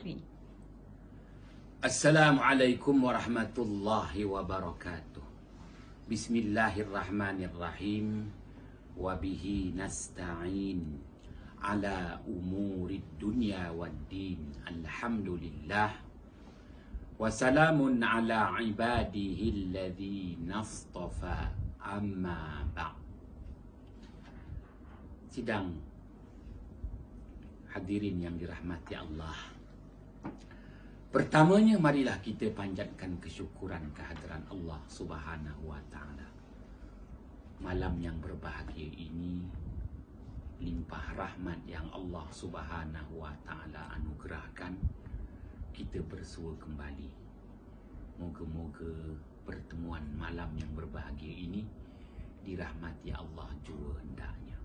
Syafi'i. Assalamualaikum warahmatullahi wabarakatuh. Bismillahirrahmanirrahim. Wabihi nasta'in ala umurid dunya waddin. Alhamdulillah. Wassalamun ala ibadihi alladhina astafa, amma ba'd. Sidang hadirin yang dirahmati Allah, pertamanya marilah kita panjatkan kesyukuran kehadiran Allah Subhanahu wa Ta'ala. Malam yang berbahagia ini, limpah rahmat yang Allah Subhanahu wa Ta'ala anugerahkan, kita bersua kembali. Moga-moga pertemuan malam yang berbahagia ini dirahmati Allah jua hendaknya.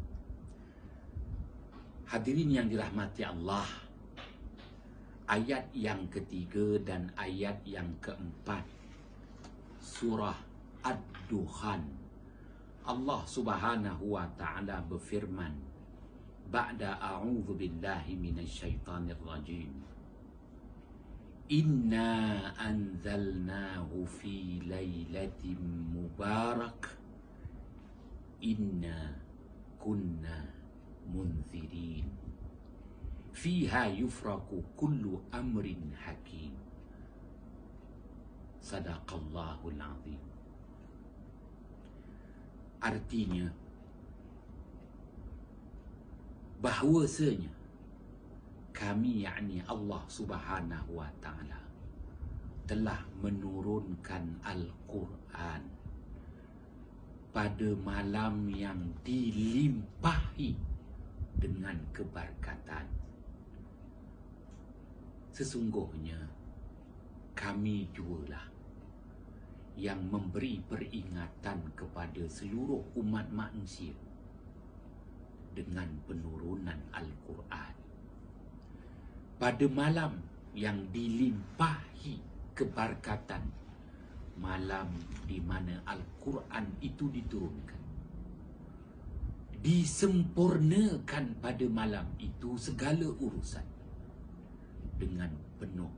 Hadirin yang dirahmati Allah, ayat yang ketiga dan ayat yang keempat surah Ad-Dukhan, Allah Subhanahu wa Ta'ala berfirman, ba'da a'udzu billahi minasyaitonir rajim, inna anzalnahu fi lailatin mubarak, inna kunna munzirin, fiha yufraku kullu amrin hakim. Sadaqallahul azim. Artinya, bahawasanya kami, yakni Allah Subhanahu wa Ta'ala, telah menurunkan Al-Quran pada malam yang dilimpahi dengan keberkatan. Sesungguhnya kami jualah yang memberi peringatan kepada seluruh umat manusia dengan penurunan Al-Quran pada malam yang dilimpahi keberkatan, malam di mana Al-Quran itu diturunkan. Disempurnakan pada malam itu segala urusan dengan penuh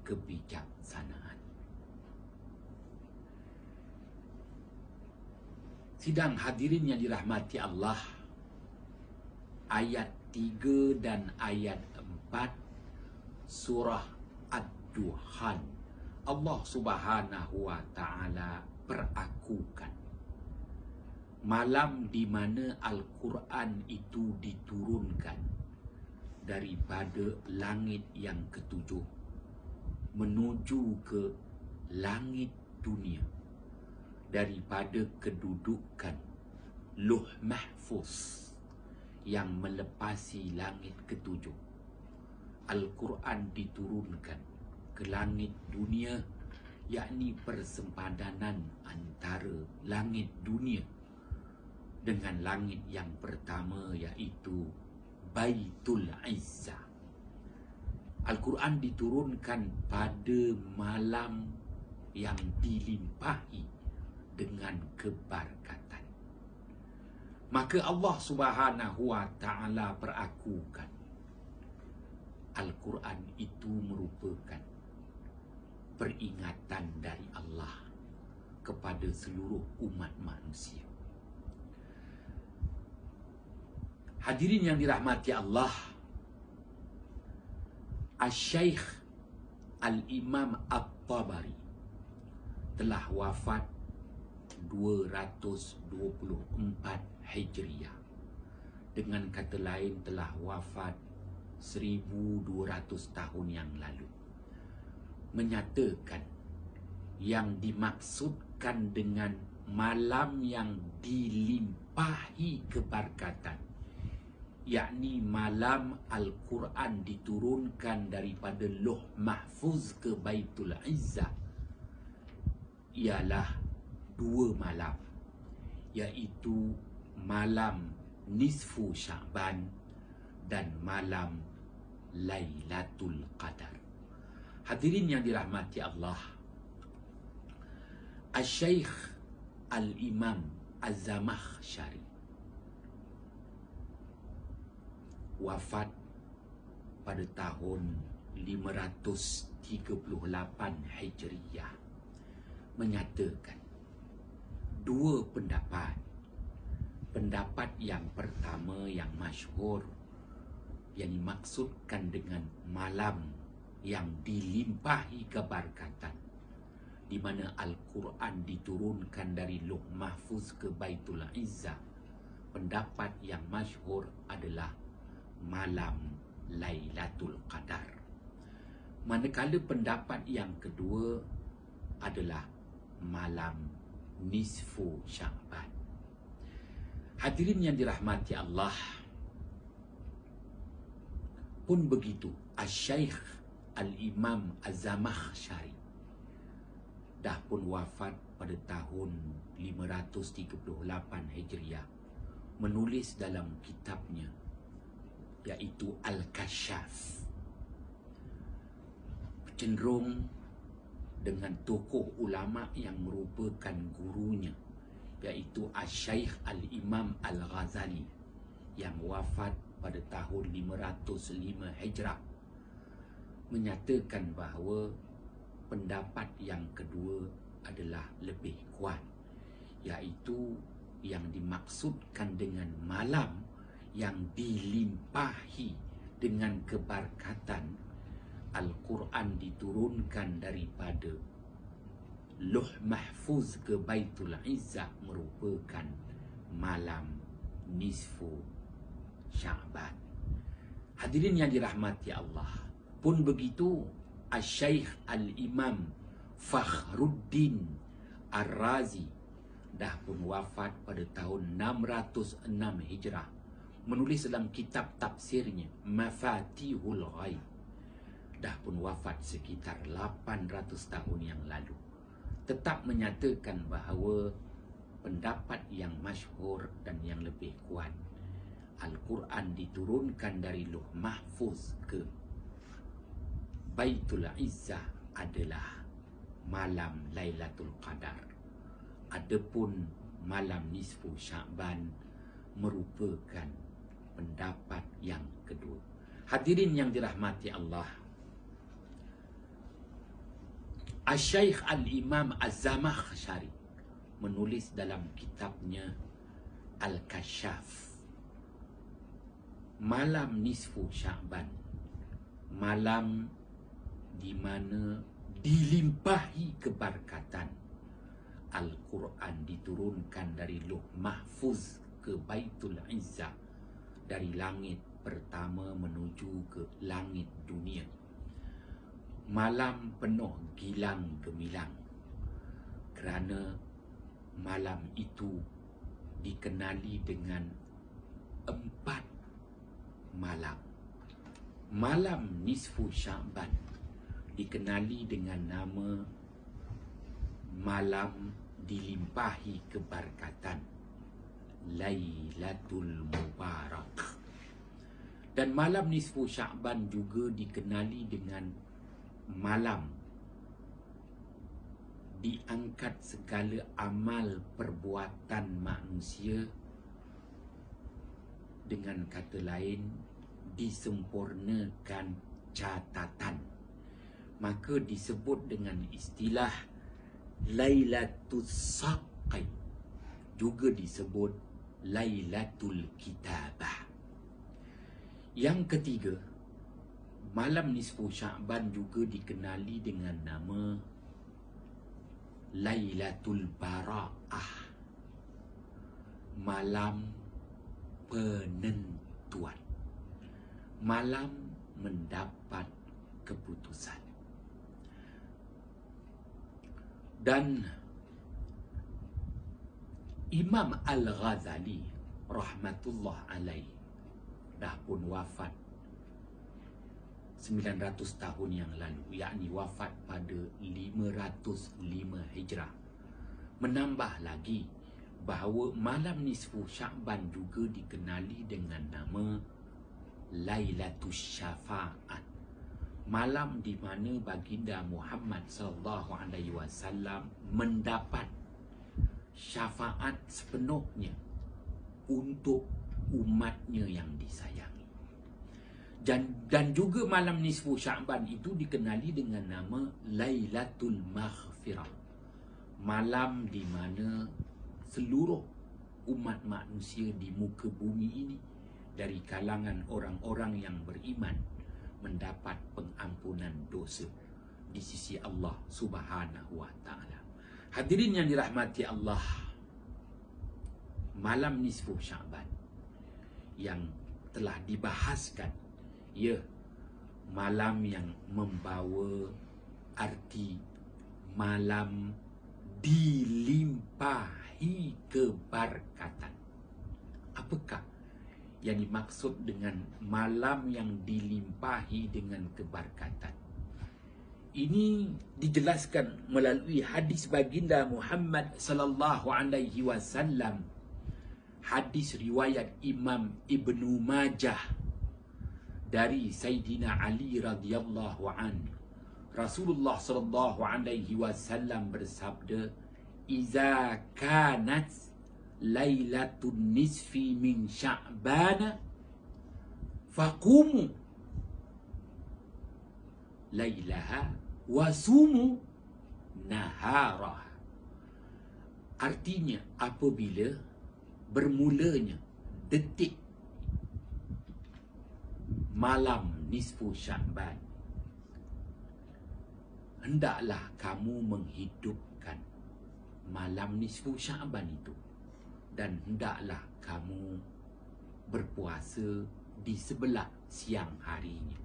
kebijaksanaan. Sidang hadirin yang dirahmati Allah, ayat 3 dan ayat 4 surah Ad-Dukhan, Allah Subhanahu wa Ta'ala perakukan malam di mana Al-Quran itu diturunkan daripada langit yang ketujuh menuju ke langit dunia, daripada kedudukan Luh Mahfuz yang melepasi langit ketujuh. Al-Quran diturunkan ke langit dunia, yakni persempadanan antara langit dunia dengan langit yang pertama, iaitu Baitul Izzah. Al-Quran diturunkan pada malam yang dilimpahi dengan keberkatan. Maka Allah Subhanahu wa Ta'ala perakukan Al-Quran itu merupakan peringatan dari Allah kepada seluruh umat manusia. Hadirin yang dirahmati Allah, Asy-Syaikh Al-Imam At-Tabari telah wafat 224 Hijriah. Dengan kata lain, telah wafat 1200 tahun yang lalu. Menyatakan yang dimaksudkan dengan malam yang dilimpahi keberkatan, yakni malam Al-Quran diturunkan daripada Luh Mahfuz ke Baitul Izzah, ialah dua malam, iaitu malam Nisfu Sya'ban dan malam Lailatul Qadar. Hadirin yang dirahmati Allah, Asy-Syaikh Al-Imam Az-Zamakhsyari wafat pada tahun 538 Hijriyah menyatakan dua pendapat. Pendapat yang pertama yang masyhur, yang dimaksudkan dengan malam yang dilimpahi keberkatan, di mana Al-Quran diturunkan dari Lauh Mahfuz ke Baitul Izzah. Pendapat yang masyhur adalah malam Lailatul Qadar. Manakala pendapat yang kedua adalah malam nisfu Sya'ban. Hadirin yang dirahmati Allah, pun begitu Asy-Syaikh Al-Imam Az-Zamakhsyari dah pun wafat pada tahun 538 Hijriah, menulis dalam kitabnya iaitu Al-Kashaf, cenderung dengan tokoh ulama yang merupakan gurunya, iaitu Asy-Syaikh Al-Imam Al-Ghazali yang wafat pada tahun 505 Hijrah, menyatakan bahawa pendapat yang kedua adalah lebih kuat, iaitu yang dimaksudkan dengan malam yang dilimpahi dengan keberkatan. Al-Quran diturunkan daripada Lauh Mahfuz ke Baitul Izzah merupakan malam nisfu Sya'ban. Hadirin yang dirahmati Allah, pun begitu Asy-Syaikh Al-Imam Fakhruddin Ar-Razi dah pun wafat pada tahun 606 Hijrah, menulis dalam kitab tafsirnya Mafatihul Ghaib, dah pun wafat sekitar 800 tahun yang lalu, tetap menyatakan bahawa pendapat yang masyhur dan yang lebih kuat, Al-Quran diturunkan dari Lauh Mahfuz ke Baitul Izzah adalah malam Lailatul Qadar. Adapun malam nisfu Sya'ban merupakan pendapat yang kedua. Hadirin yang dirahmati Allah, Asy-Syaikh Al-Imam Az-Zamakhsyari menulis dalam kitabnya Al-Kashaf, malam nisfu Sya'ban, malam di mana dilimpahi keberkatan. Al-Quran diturunkan dari Lauh Mahfuz ke Baitul Izzah, dari langit pertama menuju ke langit dunia. Malam penuh gilang gemilang, kerana malam itu dikenali dengan 4 malam. Malam nisfu Sya'ban dikenali dengan nama malam dilimpahi keberkatan, Lailatul Mubarak. Dan malam nisfu Sya'ban juga dikenali dengan malam diangkat segala amal perbuatan manusia, dengan kata lain disempurnakan catatan. Maka disebut dengan istilah Lailatul Saqi, juga disebut Lailatul Kitabah. Yang ketiga, malam nisfu Sya'ban juga dikenali dengan nama Lailatul Bara'ah, malam penentuan, malam mendapat keputusan. Dan Imam Al-Ghazali rahmatullah alaih dah pun wafat 900 tahun yang lalu, yakni wafat pada 505 Hijrah. Menambah lagi bahawa malam nisfu Sya'ban juga dikenali dengan nama Lailatul Syafa'at, malam di mana baginda Muhammad SAW mendapat syafaat sepenuhnya untuk umatnya yang disayangi. Dan juga malam nisfu Sya'ban itu dikenali dengan nama Lailatul Maghfirah. Malam di mana seluruh umat manusia di muka bumi ini dari kalangan orang-orang yang beriman mendapat pengampunan dosa di sisi Allah Subhanahu wa taala. Hadirin yang dirahmati Allah, malam nisfu Sya'ban yang telah dibahaskan, ya, malam yang membawa arti malam dilimpahi keberkatan. Apakah yang dimaksud dengan malam yang dilimpahi dengan keberkatan? Ini dijelaskan melalui hadis baginda Muhammad sallallahu alaihi wasallam. Hadis riwayat Imam Ibnu Majah dari Sayyidina Ali radhiyallahu anhu. Rasulullah sallallahu alaihi wasallam bersabda, "Iza kanat lailatun nisfi min Sya'ban faqumu lailaha wasumu naharah." Artinya, apabila bermulanya detik malam nisfu Sya'ban, hendaklah kamu menghidupkan malam nisfu Sya'ban itu, dan hendaklah kamu berpuasa di sebelah siang harinya.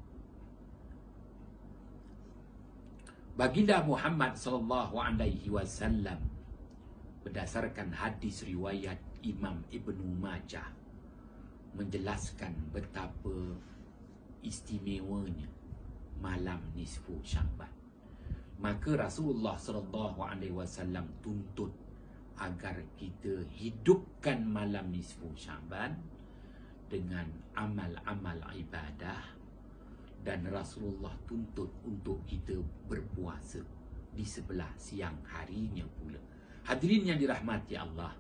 Baginda Muhammad sallallahu alaihi wasallam berdasarkan hadis riwayat Imam Ibnu Majah menjelaskan betapa istimewanya malam nisfu Sya'ban. Maka Rasulullah sallallahu alaihi wasallam tuntut agar kita hidupkan malam nisfu Sya'ban dengan amal-amal ibadah, dan Rasulullah tuntut untuk kita berpuasa di sebelah siang harinya pula. Hadirin yang dirahmati Allah,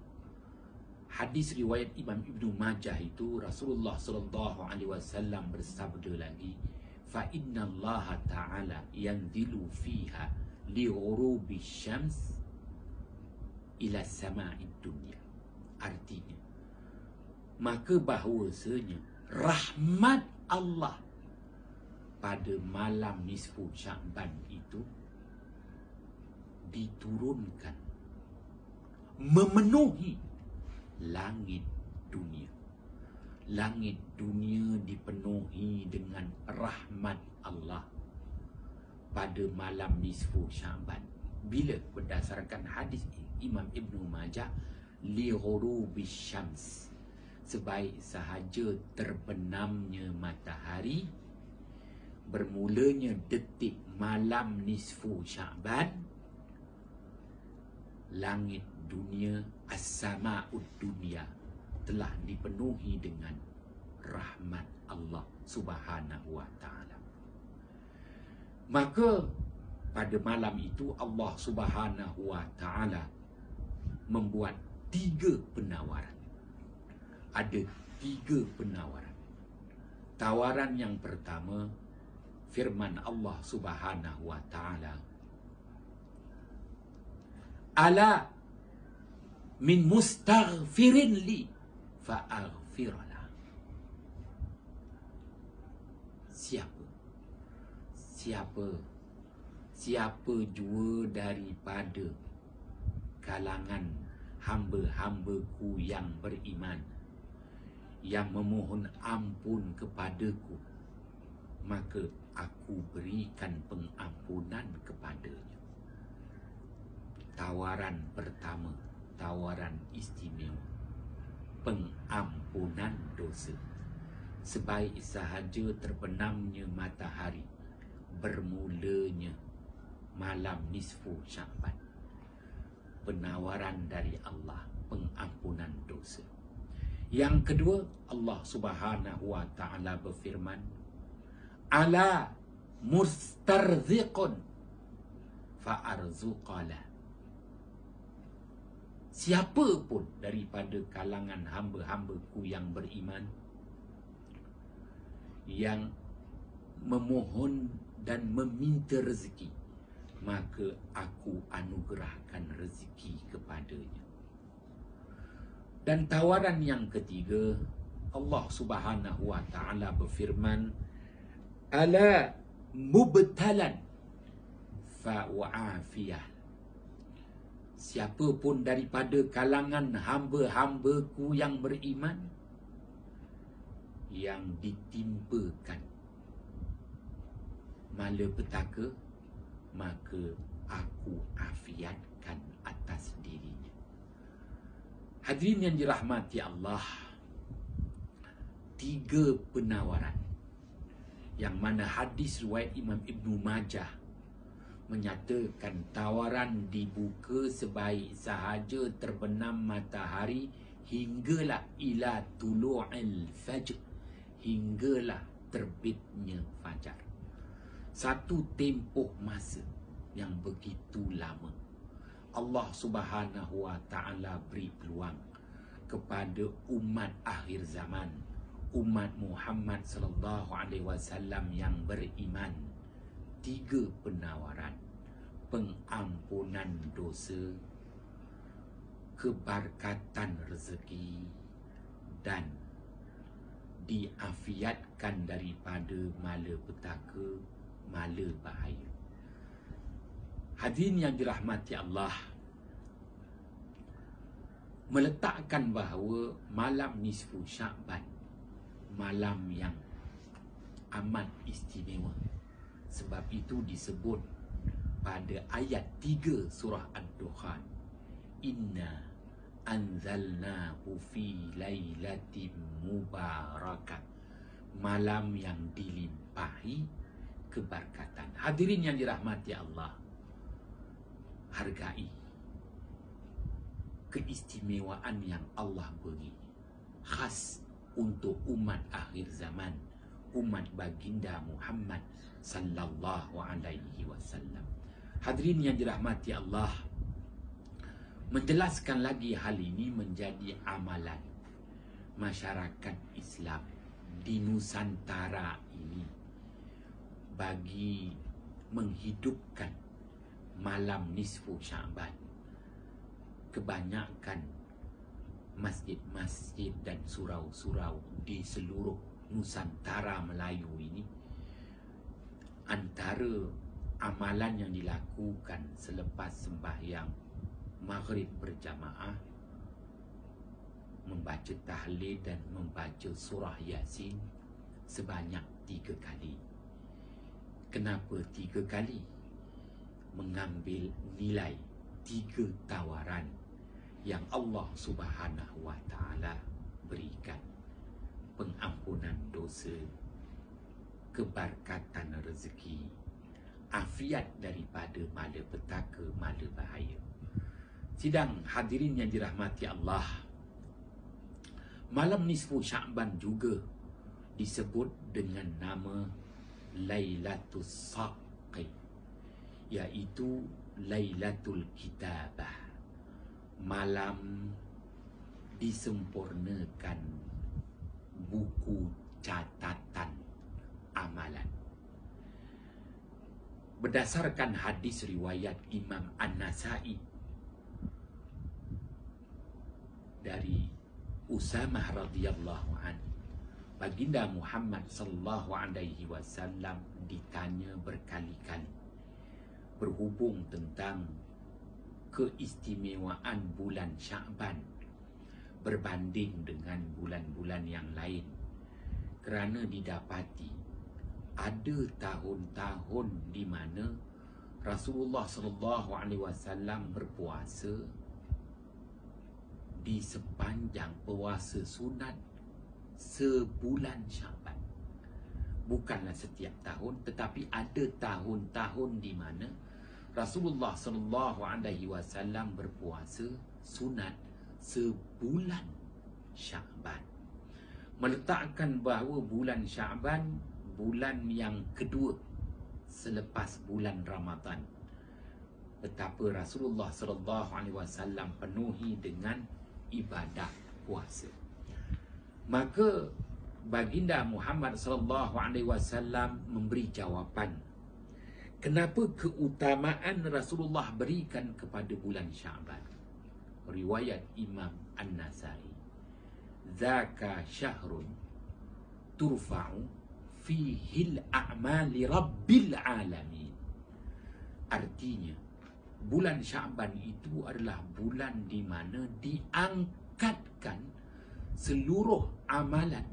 hadis riwayat Imam Ibnu Majah itu Rasulullah sallallahu alaihi wasallam bersabda lagi, fa innallaha ta'ala yanzilu fiha li ghurubi syams ila sama'id dunya. Artinya, maka bahawasanya rahmat Allah pada malam nisfu Sya'ban itu diturunkan memenuhi langit dunia. Langit dunia dipenuhi dengan rahmat Allah pada malam nisfu Sya'ban. Bila? Berdasarkan hadis Imam Ibnu Majah, li ghurubis syams, sebaik sahaja terbenamnya matahari, bermulanya detik malam nisfu Sya'ban, langit dunia, as-sama'ud dunia, telah dipenuhi dengan rahmat Allah Subhanahu wa ta'ala. Maka pada malam itu Allah Subhanahu wa ta'ala membuat 3 penawaran. Ada 3 penawaran. Tawaran yang pertama, firman Allah Subhanahu wa ta'ala, ala min mustaghfirin li fa'aghfirlah. Siapa jua daripada kalangan hamba-hambaku yang beriman yang memohon ampun kepadaku, maka aku berikan pengampunan kepadanya. Tawaran pertama, tawaran istimewa, pengampunan dosa. Sebaik sahaja terbenamnya matahari, bermulanya malam nisfu Sya'ban, penawaran dari Allah, pengampunan dosa. Yang kedua, Allah Subhanahu wa ta'ala berfirman, ala mustarziqun fa'arzuqalah. Siapa pun daripada kalangan hamba-hambaku yang beriman yang memohon dan meminta rezeki, maka aku anugerahkan rezeki kepadanya. Dan tawaran yang ketiga, Allah Subhanahu wa taala berfirman, ala mubtalan fa wa'afiyah. Siapa pun daripada kalangan hamba-hambaku yang beriman yang ditimpakan malapetaka, maka aku afiatkan atas dirinya. Hadirin yang dirahmati Allah, 3 penawaran yang mana hadis riwayat Imam Ibnu Majah menyatakan tawaran dibuka sebaik sahaja terbenam matahari hinggalah ila tulu'il fajr, hinggalah terbitnya fajar. Satu tempoh masa yang begitu lama. Allah Subhanahu wa taala beri peluang kepada umat akhir zaman, umat Muhammad sallallahu alaihi wasallam yang beriman, 3 penawaran: pengampunan dosa, keberkatan rezeki, dan diafiatkan daripada malapetaka, mala bahaya. Hadirin yang dirahmati Allah, meletakkan bahawa malam nisfu Sya'ban malam yang amat istimewa. Sebab itu disebut pada ayat 3 surah Ad-Dukhan, inna anzalnahu fi lailatin mubarakah, malam yang dilimpahi keberkatan. Hadirin yang dirahmati Allah, hargai keistimewaan yang Allah beri khas untuk umat akhir zaman, umat baginda Muhammad sallallahu alaihi wasallam. Hadirin yang dirahmati Allah, menjelaskan lagi hal ini menjadi amalan masyarakat Islam di Nusantara ini bagi menghidupkan malam nisfu Sya'ban. Kebanyakan masjid-masjid dan surau-surau di seluruh Nusantara Melayu ini, antara amalan yang dilakukan selepas sembahyang maghrib berjamaah, membaca tahlil dan membaca surah Yasin sebanyak 3 kali. Kenapa 3 kali? Mengambil nilai 3 tawaran yang Allah Subhanahu wa taala berikan: pengampunan dosa, keberkatan rezeki, afiat daripada malapetaka, mala bahaya. Sidang hadirin yang dirahmati Allah, malam nisfu Sya'ban juga disebut dengan nama Lailatul Saqi, iaitu Lailatul Kitabah, malam disempurnakan buku catatan amalan. Berdasarkan hadis riwayat Imam An-Nasai dari Usamah radhiyallahu anhu, baginda Muhammad sallallahu alaihi wasallam ditanya berkali-kali berhubung tentang keistimewaan bulan Sya'ban berbanding dengan bulan-bulan yang lain, kerana didapati ada tahun-tahun di mana Rasulullah sallallahu alaihi wasallam berpuasa di sepanjang puasa sunat sebulan Sya'ban. Bukanlah setiap tahun, tetapi ada tahun-tahun di mana Rasulullah sallallahu alaihi wasallam berpuasa sunat sebulan Sya'ban. Meletakkan bahawa bulan Sya'ban bulan yang kedua selepas bulan Ramadan. Betapa Rasulullah sallallahu alaihi wasallam penuhi dengan ibadah puasa. Maka baginda Muhammad sallallahu alaihi wasallam memberi jawapan kenapa keutamaan Rasulullah berikan kepada bulan Sya'ban. Riwayat Imam An-Nasai, "Dzaka syahrun turfa'u fihil a'mali rabbil alamin." Artinya, bulan Sya'ban itu adalah bulan di mana diangkatkan seluruh amalan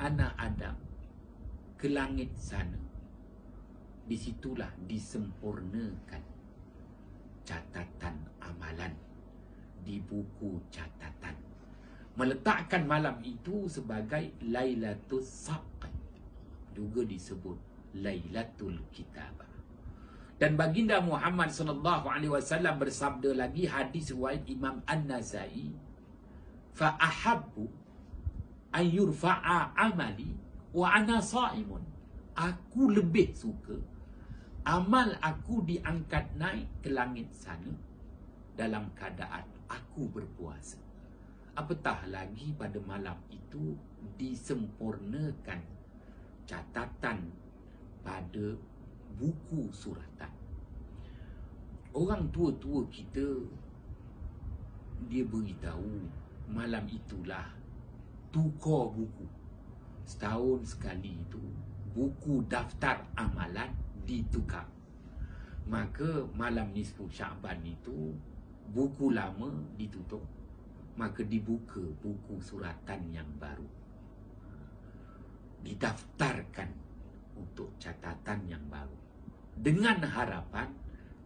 anak Adam ke langit sana. Disitulah disempurnakan catatan amalan di buku catatan. Meletakkan malam itu sebagai Lailatul Sabq, juga disebut Lailatul Kitabah. Dan baginda Muhammad sallallahu alaihi wasallam bersabda lagi, hadis riwayat Imam An-Nasai, "Fa ahabbu an yurfa'a amali wa ana sha'imun." Aku lebih suka amal aku diangkat naik ke langit sana dalam keadaan aku berpuasa. Apatah lagi pada malam itu disempurnakan catatan pada buku suratan. Orang tua-tua kita, dia beritahu malam itulah tukar buku. Setahun sekali itu buku daftar amalan ditukar. Maka malam nisfu Sya'ban itu buku lama ditutup, maka dibuka buku suratan yang baru, didaftarkan untuk catatan yang baru, dengan harapan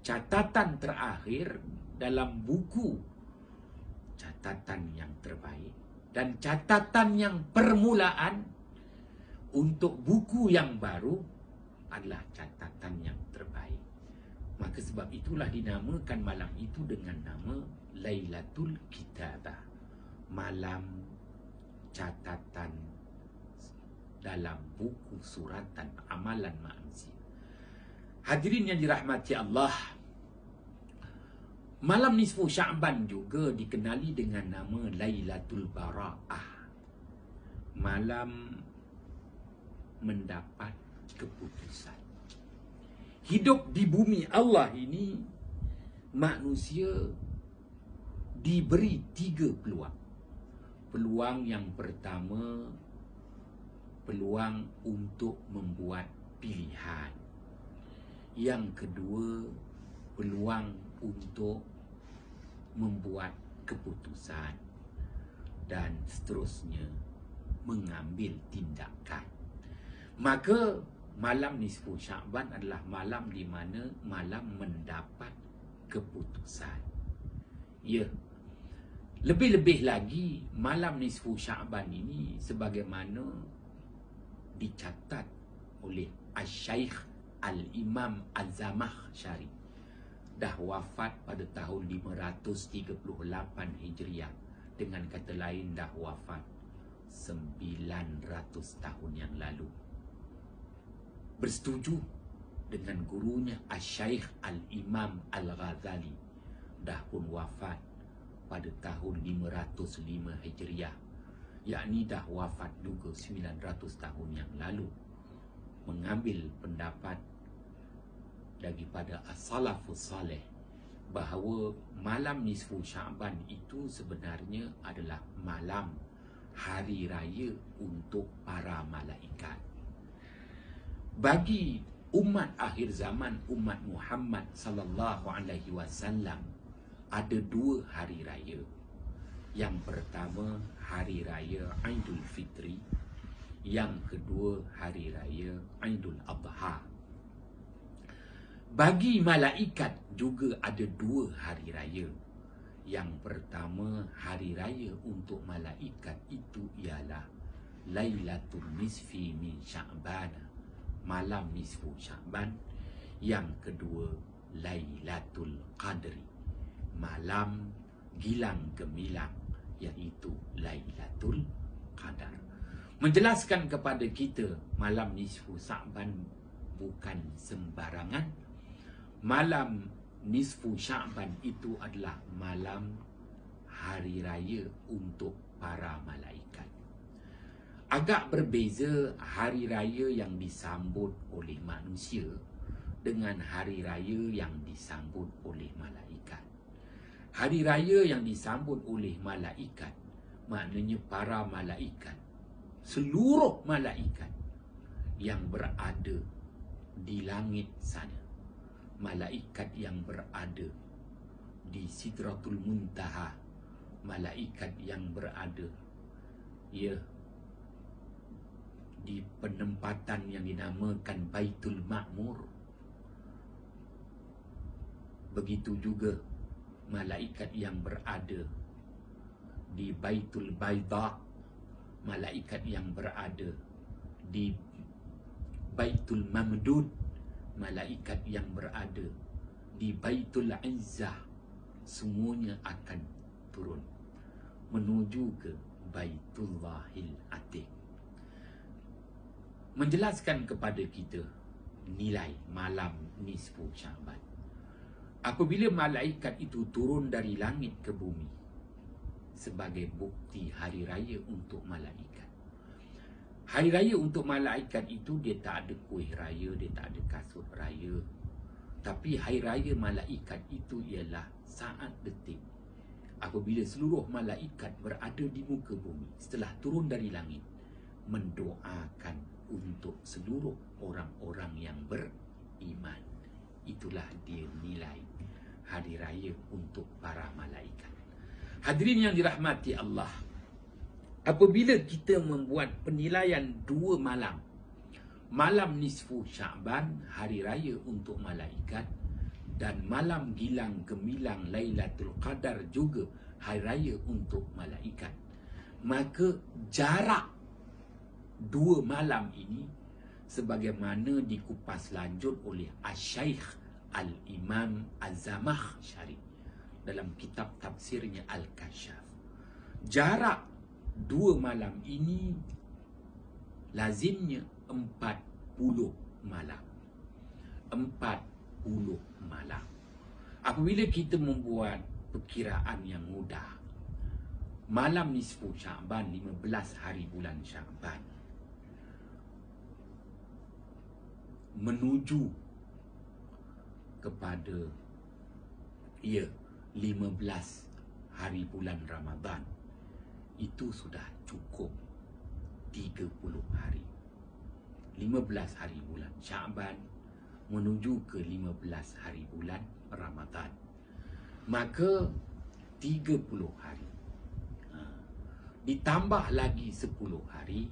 catatan terakhir dalam buku catatan yang terbaik dan catatan yang permulaan untuk buku yang baru adalah catatan yang terbaik. Maka sebab itulah dinamakan malam itu dengan nama Lailatul Kitabah, malam catatan dalam buku suratan amalan manusia. Hadirin yang dirahmati Allah, malam nisfu Sya'ban juga dikenali dengan nama Lailatul Bara'ah, malam mendapat keputusan. Hidup di bumi Allah ini, manusia diberi 3 peluang. Peluang yang pertama, peluang untuk membuat pilihan. Yang kedua, peluang untuk membuat keputusan. Dan seterusnya, mengambil tindakan. Maka malam nisfu Sya'ban adalah malam di mana malam mendapat keputusan. Ya, lebih-lebih lagi malam nisfu Sya'ban ini sebagaimana dicatat oleh Asy-Syaikh Al-Imam Az-Zamakhsyari, dah wafat pada tahun 538 Hijriah. Dengan kata lain, dah wafat 900 tahun yang lalu. Bersetuju dengan gurunya Asy-Syaikh Al-Imam Al-Ghazali, dah pun wafat pada tahun 505 Hijriah, yakni dah wafat juga 900 tahun yang lalu, mengambil pendapat daripada As-Salafus Saleh bahawa malam nisfu Sya'ban itu sebenarnya adalah malam hari raya untuk para malaikat. Bagi umat akhir zaman, umat Muhammad sallallahu alaihi wasallam, ada 2 hari raya. Yang pertama, hari raya Aidul Fitri. Yang kedua, hari raya Aidul Adha. Bagi malaikat juga ada 2 hari raya. Yang pertama, hari raya untuk malaikat itu ialah Lailatul Nisfi min Sya'ban, malam nisfu Sya'ban. Yang kedua, Lailatul Qadri, malam gilang gemilang, iaitu Lailatul Qadar. Menjelaskan kepada kita malam nisfu Sya'ban bukan sembarangan. Malam nisfu Sya'ban itu adalah malam hari raya untuk para malaikat. Agak berbeza hari raya yang disambut oleh manusia dengan hari raya yang disambut oleh malaikat. Hari raya yang disambut oleh malaikat, maknanya para malaikat, seluruh malaikat yang berada di langit sana, malaikat yang berada di Sidratul Muntaha, malaikat yang berada di penempatan yang dinamakan Baitul Ma'mur. Begitu juga malaikat yang berada di Baitul Baida, malaikat yang berada di Baitul Mamdud, malaikat yang berada di Baitul Izzah, semuanya akan turun menuju ke Baitullahil Atiq, menjelaskan kepada kita nilai malam nisfu Sya'ban. Apabila malaikat itu turun dari langit ke bumi sebagai bukti hari raya untuk malaikat. Hari raya untuk malaikat itu dia tak ada kuih raya, dia tak ada kasut raya. Tapi hari raya malaikat itu ialah saat detik apabila seluruh malaikat berada di muka bumi setelah turun dari langit mendoakan untuk seluruh orang-orang yang beriman. Itulah dia nilai hari raya untuk para malaikat. Hadirin yang dirahmati Allah, apabila kita membuat penilaian dua malam, malam nisfu Sya'ban, hari raya untuk malaikat, dan malam gilang gemilang Lailatul Qadar juga hari raya untuk malaikat, maka jarak dua malam ini sebagaimana dikupas lanjut oleh Asy-Syaikh Al-Imam Az-Zamakhsyari dalam kitab tafsirnya Al-Kasyaf. Jarak dua malam ini lazimnya 40 malam. 40 malam. Apabila kita membuat perkiraan yang mudah, malam nisfu Sya'ban, 15 hari bulan Sya'ban, menuju kepada 15 hari bulan Ramadan, itu sudah cukup 30 hari. 15 hari bulan Sya'ban menuju ke 15 hari bulan Ramadan, maka 30 hari ditambah lagi 10 hari,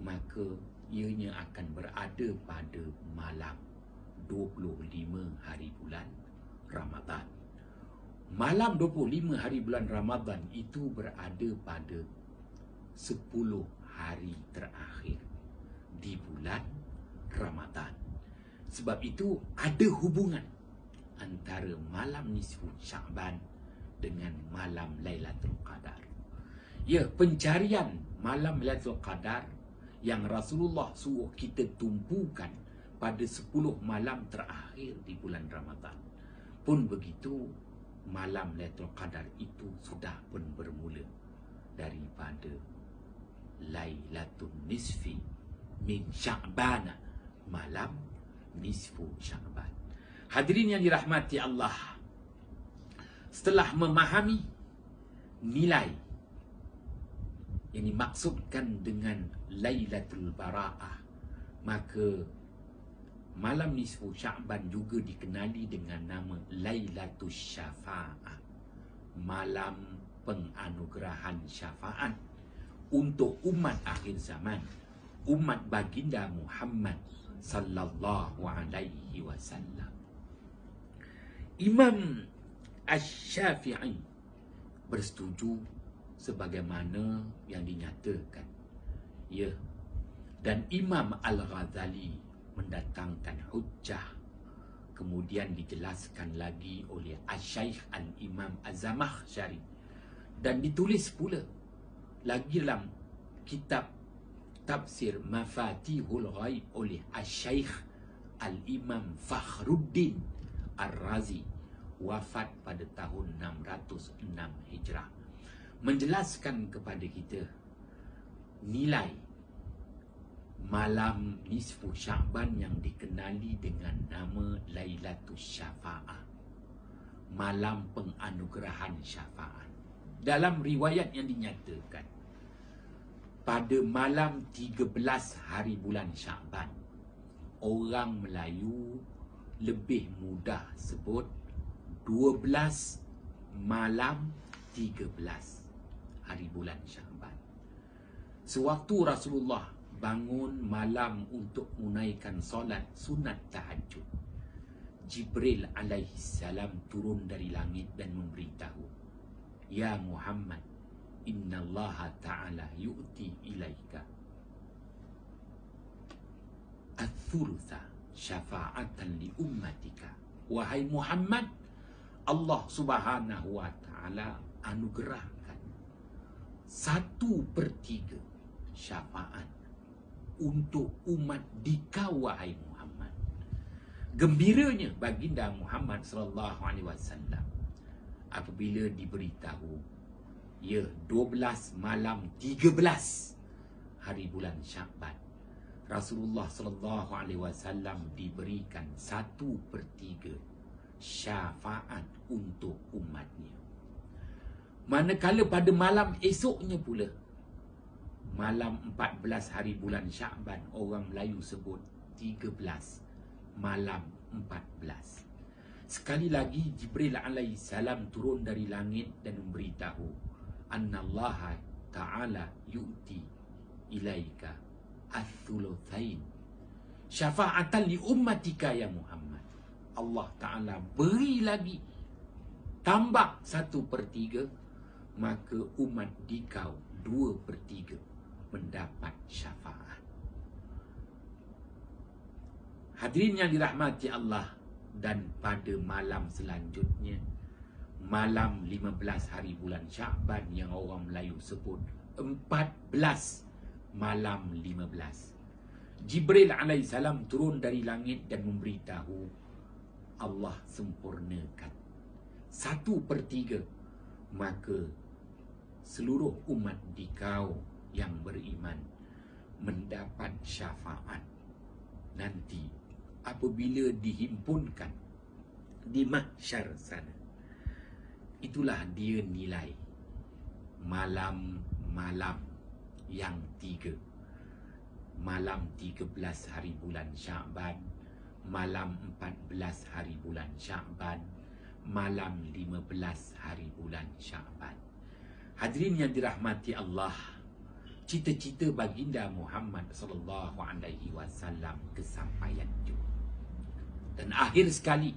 maka ianya akan berada pada malam 25 hari bulan Ramadan. Malam 25 hari bulan Ramadan itu berada pada 10 hari terakhir di bulan Ramadan. Sebab itu ada hubungan antara malam nisfu Sya'ban dengan malam Lailatul Qadar. Ya, pencarian malam Lailatul Qadar yang Rasulullah suruh kita tumpukan pada 10 malam terakhir di bulan Ramadan. Pun begitu, malam Lailatul Qadar itu sudah pun bermula daripada Lailatul Nisfi min Sya'ban, malam nisfu Sya'ban. Hadirin yang dirahmati Allah, setelah memahami nilai yang dimaksudkan dengan Lailatul Bara'ah, maka malam nisfu Sya'ban juga dikenali dengan nama Lailatul Syafa'ah, malam penganugerahan syafaat untuk umat akhir zaman, umat baginda Muhammad sallallahu alaihi wasallam. Imam Asy-Syafi'i bersetuju sebagaimana yang dinyatakan, ya, dan Imam Al-Ghazali mendatangkan hujjah, kemudian dijelaskan lagi oleh Asy-Syaikh Al-Imam Az-Zamakhsyari, dan ditulis pula lagi dalam kitab tafsir Mafatihul Ghaib oleh Asy-Syaikh Al-Imam Fakhruddin Ar-Razi, wafat pada tahun 606 Hijrah, menjelaskan kepada kita nilai malam nisfu Sya'ban yang dikenali dengan nama Lailatul Syafa'ah, malam penganugerahan syafaat. Dalam riwayat yang dinyatakan, pada malam 13 hari bulan Sya'ban, orang Melayu lebih mudah sebut 12 malam 13 hari bulan Sya'ban. Sewaktu Rasulullah bangun malam untuk menunaikan solat sunat tahajud, Jibril alaihi salam turun dari langit dan memberitahu, "Ya Muhammad, innallaha ta'ala yu'ti ilaika ats-tsulutsa syafa'atan li ummatika." Wahai Muhammad, Allah Subhanahu wa ta'ala anugerahkan 1/3 syafaat untuk umat dikau, wahai Muhammad. Gembiranya baginda Muhammad sallallahu alaihi wasallam apabila diberitahu, ya, 12 malam 13 hari bulan Sya'ban, Rasulullah sallallahu alaihi wasallam diberikan 1/3 syafaat untuk umatnya. Manakala pada malam esoknya pula, malam 14 hari bulan Sya'ban, orang Melayu sebut 13 malam 14. Sekali lagi Jibril alaihi salam turun dari langit dan memberitahu, annallaha ta'ala yu'ti ilaika ats-tsulutsain syafa'atan li ummatika ya Muhammad. Allah Ta'ala beri lagi, tambah 1/3, maka umat dikau 2/3 mendapat syafaat. Hadirin yang dirahmati Allah, dan pada malam selanjutnya, malam 15 hari bulan Sya'ban yang orang Melayu sebut 14 malam 15, Jibril alaihissalam turun dari langit dan memberitahu, Allah sempurnakan 1/3, maka seluruh umat dikau yang beriman mendapat syafaat nanti apabila dihimpunkan di mahsyar sana. Itulah dia nilai malam-malam yang 3. Malam 13 hari bulan Sya'ban, malam 14 hari bulan Sya'ban, malam 15 hari bulan Sya'ban. Hadirin yang dirahmati Allah, cita-cita baginda Muhammad sallallahu alaihi wasallam kesampaian juga. Dan akhir sekali,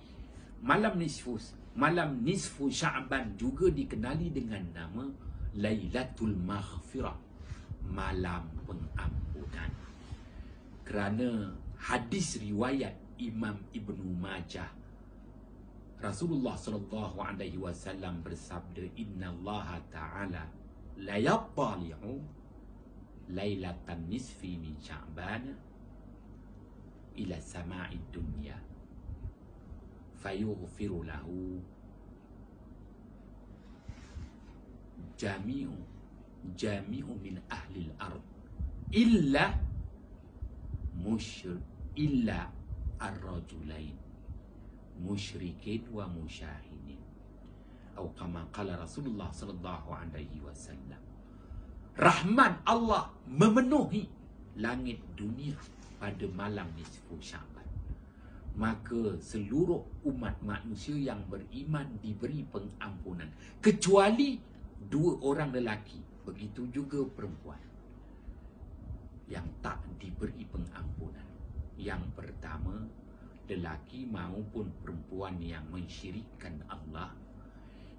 malam nisfu Sya'ban juga dikenali dengan nama Lailatul Maghfirah, malam pengampunan. Kerana hadis riwayat Imam Ibnu Majah, Rasulullah sallallahu alaihi wasallam bersabda, innallaha ta'ala la yattali'u lailatan nisfi min Sya'ban ila sama'id dunya fayughfiru lahu jami'u min ahli al-ard illa ar-rajulain musyrikin wa musyahidin, atau kama qala Rasulullah sallallahu alaihi wasallam. Rahmat Allah memenuhi langit dunia pada malam nisfu Sya'ban, maka seluruh umat manusia yang beriman diberi pengampunan, kecuali 2 orang lelaki, begitu juga perempuan yang tak diberi pengampunan. Yang pertama, lelaki maupun perempuan yang mensyirikkan Allah.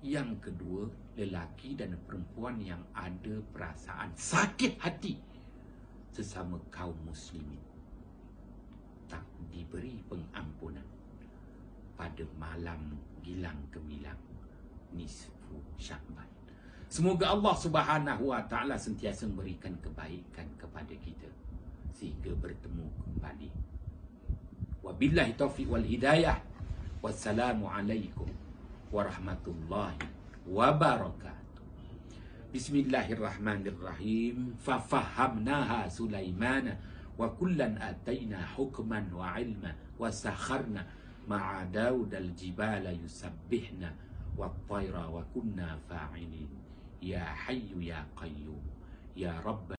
Yang kedua, lelaki dan perempuan yang ada perasaan sakit hati sesama kaum muslimin, tak diberi pengampunan pada malam gilang gemilang nisfu Sya'ban. Semoga Allah Subhanahu wa ta'ala sentiasa memberikan kebaikan kepada kita sehingga bertemu kembali. Wabillahi taufiq wal hidayah. Wassalamualaikum warahmatullahi wabarakatuh. Bismillahirrahmanirrahim. Fafahamnaha Sulaimana wa wa kullan ataina hukman wa ilma wa sakharna ma'a Daud al-jibala yusabbihna wa tayra wa kunna fa'ilin. Ya Hayyu ya Qayyum ya Rabb